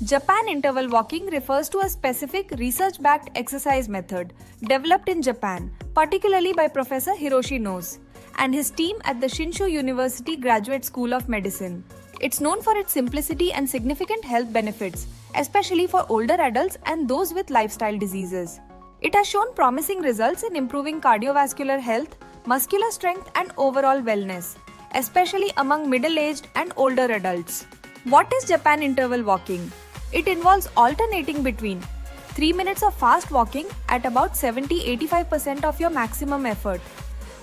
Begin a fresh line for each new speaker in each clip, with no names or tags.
Japan interval walking refers to a specific research-backed exercise method developed in Japan, particularly by Professor Hiroshi Noz and his team at the Shinshu University Graduate School of Medicine. It's known for its simplicity and significant health benefits, especially for older adults and those with lifestyle diseases. It has shown promising results in improving cardiovascular health, muscular strength, and overall wellness, especially among middle-aged and older adults. What is Japan interval walking? It involves alternating between 3 minutes of fast walking at about 70-85% of your maximum effort,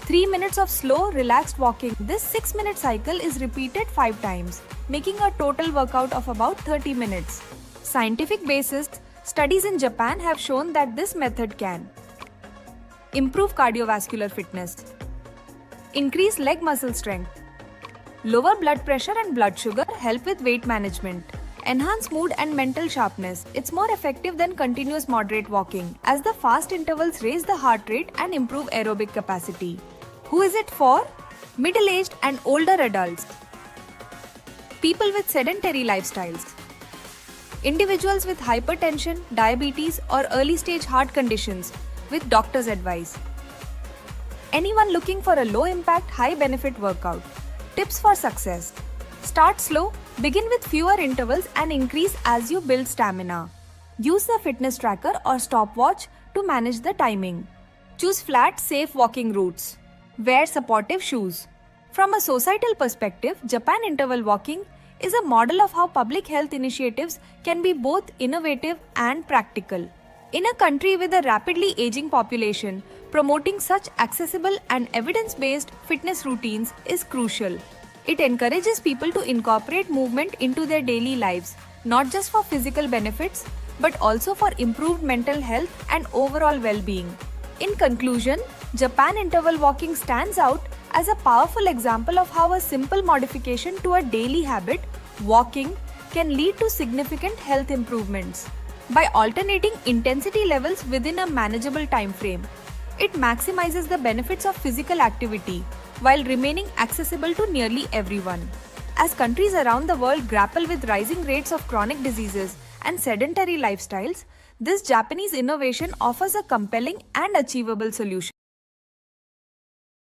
3 minutes of slow, relaxed walking. This 6-minute cycle is repeated 5 times, making a total workout of about 30 minutes. Scientific basis: studies in Japan have shown that this method can improve cardiovascular fitness, increase leg muscle strength, lower blood pressure and blood sugar, help with weight management, enhance mood and mental sharpness. It's more effective than continuous moderate walking, as the fast intervals raise the heart rate and improve aerobic capacity. Who is it for? Middle-aged and older adults, people with sedentary lifestyles, individuals with hypertension, diabetes, or early-stage heart conditions with doctor's advice. Anyone looking for a low-impact, high-benefit workout. Tips for success: start slow, begin with fewer intervals and increase as you build stamina. Use the fitness tracker or stopwatch to manage the timing. Choose flat, safe walking routes. Wear supportive shoes. From a societal perspective, Japan interval walking is a model of how public health initiatives can be both innovative and practical. In a country with a rapidly aging population, promoting such accessible and evidence-based fitness routines is crucial. It encourages people to incorporate movement into their daily lives, not just for physical benefits, but also for improved mental health and overall well-being. In conclusion, Japan interval walking stands out as a powerful example of how a simple modification to a daily habit, walking, can lead to significant health improvements. By alternating intensity levels within a manageable time frame, it maximizes the benefits of physical activity while remaining accessible to nearly everyone. As countries around the world grapple with rising rates of chronic diseases and sedentary lifestyles, this Japanese innovation offers a compelling and achievable solution.